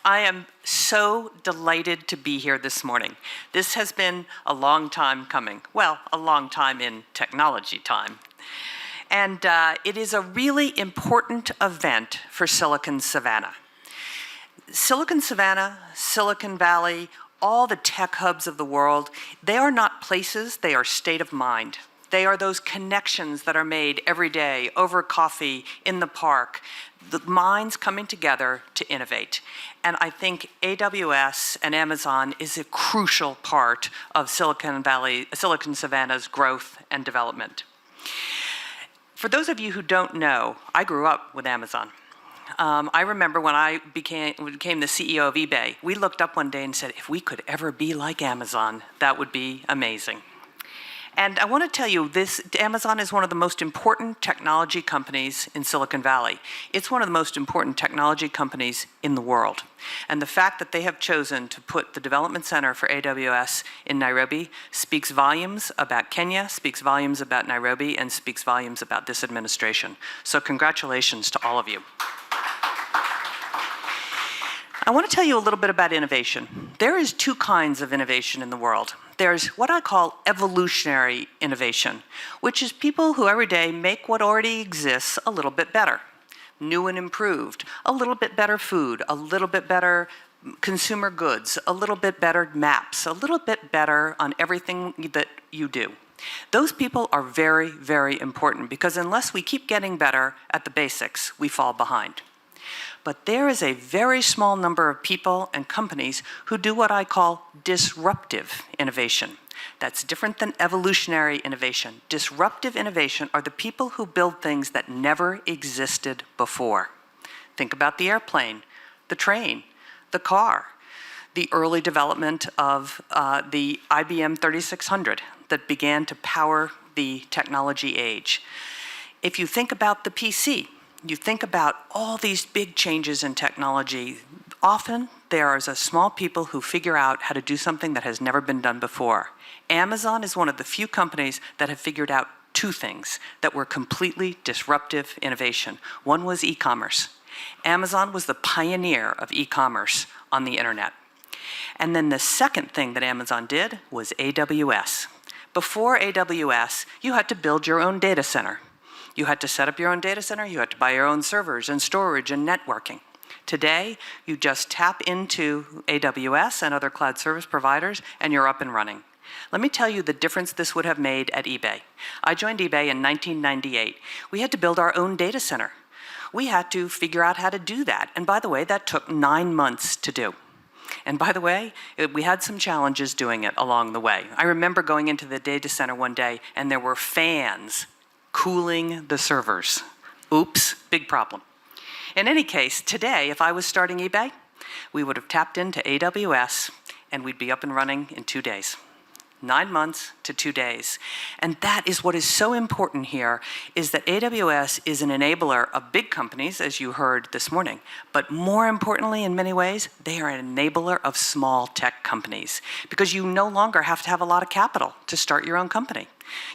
I am so delighted to be here this morning. This has been a long time coming. Well, a long time in technology time. And it is a really important event for Silicon Savannah. Silicon Savannah, Silicon Valley, all the tech hubs of the world, they are not places, they are state of mind. They are those connections that are made every day over coffee, in the park, the minds coming together to innovate. And I think AWS and Amazon is a crucial part of Silicon Savannah's growth and development. For those of you who don't know, I grew up with Amazon. I remember when I became the CEO of eBay, we looked up one day and said, if we could ever be like Amazon, that would be amazing. And I want to tell you, Amazon is one of the most important technology companies in Silicon Valley. It's one of the most important technology companies in the world. And the fact that they have chosen to put the development center for AWS in Nairobi speaks volumes about Kenya, speaks volumes about Nairobi, and speaks volumes about this administration. So congratulations to all of you. I want to tell you a little bit about innovation. There is two kinds of innovation in the world. There's what I call evolutionary innovation, which is people who every day make what already exists a little bit better, new and improved, a little bit better food, a little bit better consumer goods, a little bit better maps, a little bit better on everything that you do. Those people are very, very important because unless we keep getting better at the basics, we fall behind. But there is a very small number of people and companies who do what I call disruptive innovation. That's different than evolutionary innovation. Disruptive innovation are the people who build things that never existed before. Think about the airplane, the train, the car, the early development of the IBM 3600 that began to power the technology age. If you think about the PC, you think about all these big changes in technology. Often, there is a small people who figure out how to do something that has never been done before. Amazon is one of the few companies that have figured out two things that were completely disruptive innovation. One was e-commerce. Amazon was the pioneer of e-commerce on the internet. And then the second thing that Amazon did was AWS. Before AWS, you had to build your own data center. You had to set up your own data center, you had to buy your own servers and storage and networking. Today, you just tap into AWS and other cloud service providers and you're up and running. Let me tell you the difference this would have made at eBay. I joined eBay in 1998. We had to build our own data center. We had to figure out how to do that. And by the way, that took 9 months to do. And by the way, we had some challenges doing it along the way. I remember going into the data center one day and there were fans cooling the servers. Oops, big problem. In any case, today, if I was starting eBay, we would have tapped into AWS and we'd be up and running in 2 days. 9 months to 2 days. And that is what is so important here, is that AWS is an enabler of big companies, as you heard this morning. But more importantly, in many ways, they are an enabler of small tech companies because you no longer have to have a lot of capital to start your own company.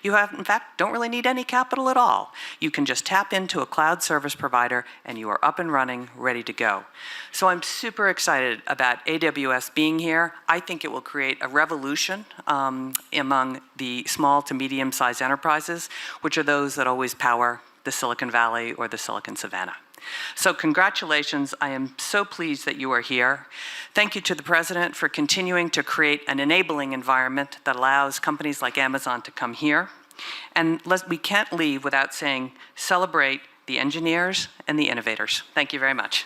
You in fact, don't really need any capital at all. You can just tap into a cloud service provider and you are up and running, ready to go. So I'm super excited about AWS being here. I think it will create a revolution among the small to medium-sized enterprises, which are those that always power the Silicon Valley or the Silicon Savannah. So congratulations, I am so pleased that you are here. Thank you to the President for continuing to create an enabling environment that allows companies like Amazon to come here. And we can't leave without saying, celebrate the engineers and the innovators. Thank you very much.